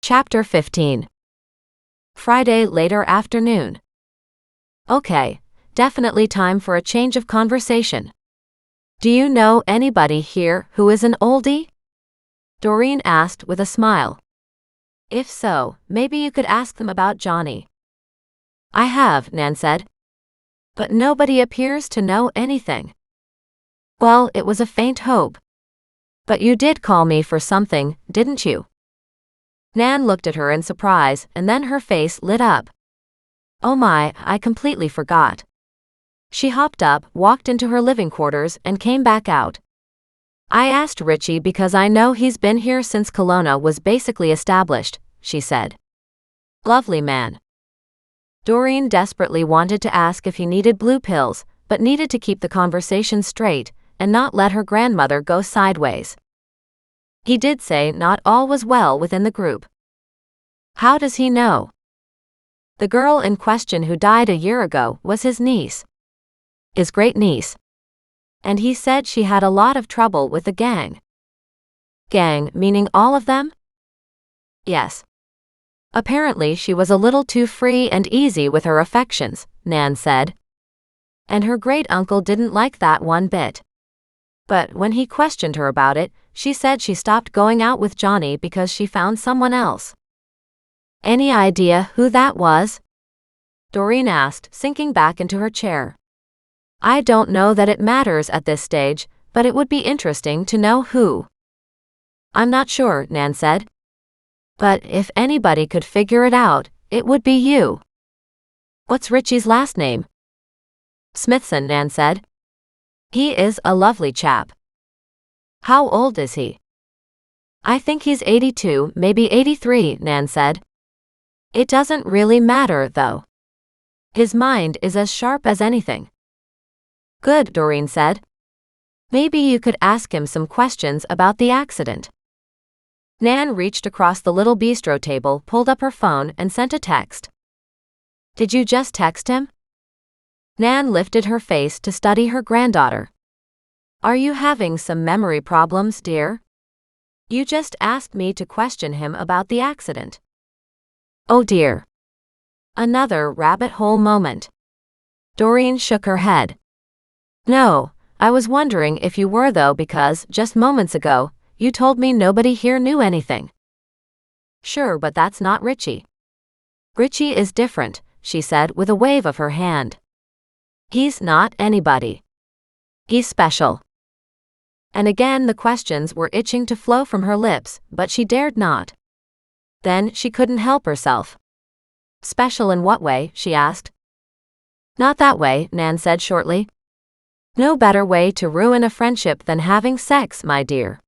Chapter 15. Friday later afternoon. Okay, definitely time for a change of conversation. Do you know anybody here who is an oldie? Doreen asked with a smile. If so, maybe you could ask them about Johnny. I have, Nan said. But nobody appears to know anything. Well, it was a faint hope. But you did call me for something, didn't you? Nan looked at her in surprise, and then her face lit up. Oh my, I completely forgot. She hopped up, walked into her living quarters, and came back out. I asked Richie because I know he's been here since Kelowna was basically established, she said. Lovely man. Doreen desperately wanted to ask if he needed blue pills, but needed to keep the conversation straight and not let her grandmother go sideways. He did say not all was well within the group. How does he know? The girl in question who died a year ago was his niece. His great-niece. And he said she had a lot of trouble with the gang. Gang, meaning all of them? Yes. Apparently she was a little too free and easy with her affections, Nan said. And her great-uncle didn't like that one bit. But when he questioned her about it, she said she stopped going out with Johnny because she found someone else. Any idea who that was? Doreen asked, sinking back into her chair. I don't know that it matters at this stage, but it would be interesting to know who. I'm not sure, Nan said. But if anybody could figure it out, it would be you. What's Richie's last name? Smithson, Nan said. He is a lovely chap. How old is he? I think he's 82, maybe 83, Nan said. It doesn't really matter, though. His mind is as sharp as anything. Good, Doreen said. Maybe you could ask him some questions about the accident. Nan reached across the little bistro table, pulled up her phone, and sent a text. Did you just text him? Nan lifted her face to study her granddaughter. Are you having some memory problems, dear? You just asked me to question him about the accident. Oh dear. Another rabbit hole moment. Doreen shook her head. No, I was wondering if you were though because, just moments ago, you told me nobody here knew anything. Sure, but that's not Richie. Richie is different, she said with a wave of her hand. He's not anybody. He's special. And again the questions were itching to flow from her lips, but she dared not. Then she couldn't help herself. Special in what way, she asked. Not that way, Nan said shortly. No better way to ruin a friendship than having sex, my dear.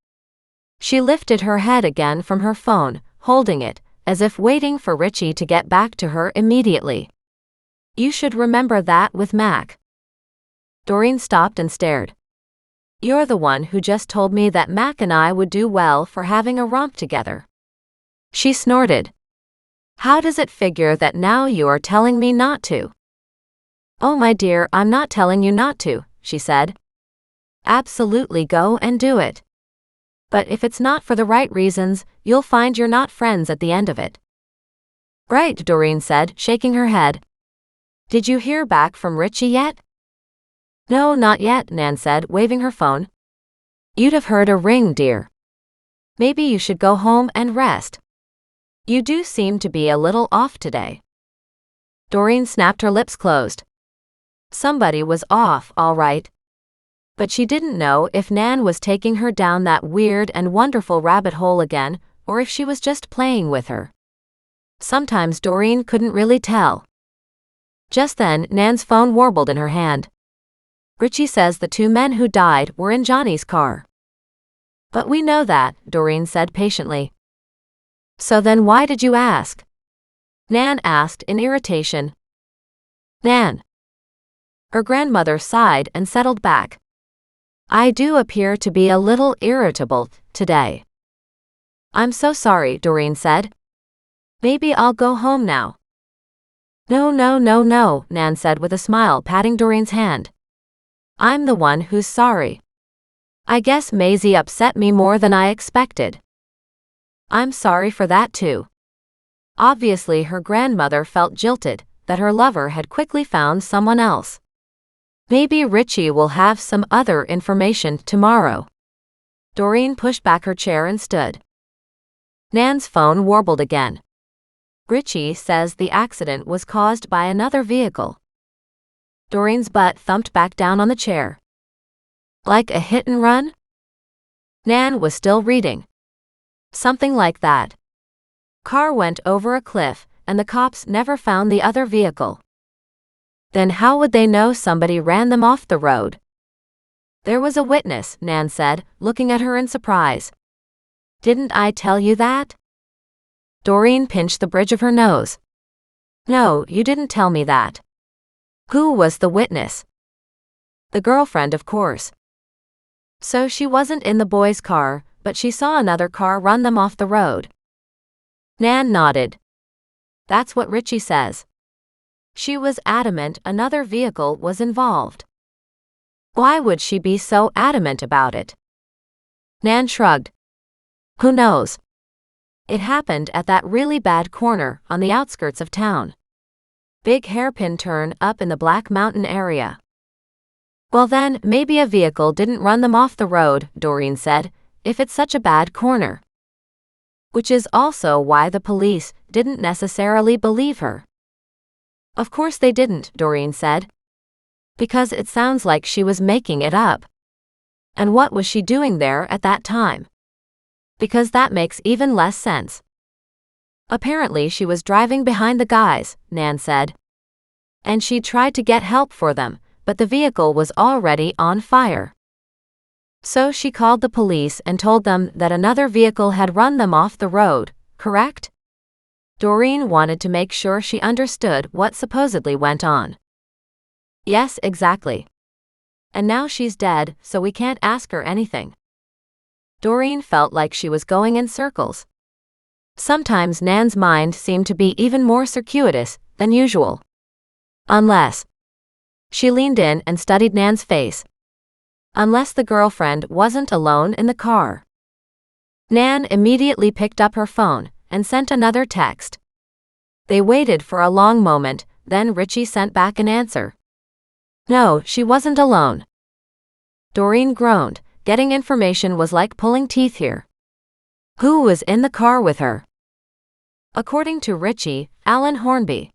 She lifted her head again from her phone, holding it, as if waiting for Richie to get back to her immediately. You should remember that with Mac. Doreen stopped and stared. You're the one who just told me that Mac and I would do well for having a romp together. She snorted. How does it figure that now you are telling me not to? Oh my dear, I'm not telling you not to, she said. Absolutely go and do it. But if it's not for the right reasons, you'll find you're not friends at the end of it. Right, Doreen said, shaking her head. Did you hear back from Richie yet? No, not yet, Nan said, waving her phone. You'd have heard a ring, dear. Maybe you should go home and rest. You do seem to be a little off today. Doreen snapped her lips closed. Somebody was off, all right. But she didn't know if Nan was taking her down that weird and wonderful rabbit hole again, or if she was just playing with her. Sometimes Doreen couldn't really tell. Just then, Nan's phone warbled in her hand. Richie says the two men who died were in Johnny's car. But we know that, Doreen said patiently. So then why did you ask? Nan asked in irritation. Nan. Her grandmother sighed and settled back. I do appear to be a little irritable today. I'm so sorry, Doreen said. Maybe I'll go home now. No, no, no, no, Nan said with a smile, patting Doreen's hand. I'm the one who's sorry. I guess Maisie upset me more than I expected. I'm sorry for that too. Obviously, her grandmother felt jilted that her lover had quickly found someone else. Maybe Richie will have some other information tomorrow. Doreen pushed back her chair and stood. Nan's phone warbled again. Richie says the accident was caused by another vehicle. Doreen's butt thumped back down on the chair. Like a hit and run? Nan was still reading. Something like that. Car went over a cliff, and the cops never found the other vehicle. Then how would they know somebody ran them off the road? There was a witness, Nan said, looking at her in surprise. Didn't I tell you that? Doreen pinched the bridge of her nose. No, you didn't tell me that. Who was the witness? The girlfriend, of course. So she wasn't in the boys' car, but she saw another car run them off the road. Nan nodded. That's what Richie says. She was adamant another vehicle was involved. Why would she be so adamant about it? Nan shrugged. Who knows? It happened at that really bad corner on the outskirts of town. Big hairpin turn up in the Black Mountain area. Well then, maybe a vehicle didn't run them off the road, Doreen said, if it's such a bad corner. Which is also why the police didn't necessarily believe her. Of course they didn't, Doreen said. Because it sounds like she was making it up. And what was she doing there at that time? Because that makes even less sense. Apparently she was driving behind the guys, Nan said. And she tried to get help for them, but the vehicle was already on fire. So she called the police and told them that another vehicle had run them off the road, correct? Doreen wanted to make sure she understood what supposedly went on. Yes, exactly. And now she's dead, so we can't ask her anything. Doreen felt like she was going in circles. Sometimes Nan's mind seemed to be even more circuitous than usual. Unless. She leaned in and studied Nan's face. Unless the girlfriend wasn't alone in the car. Nan immediately picked up her phone and sent another text. They waited for a long moment, then Richie sent back an answer. No, she wasn't alone. Doreen groaned. Getting information was like pulling teeth here. Who was in the car with her? According to Richie, Alan Hornby.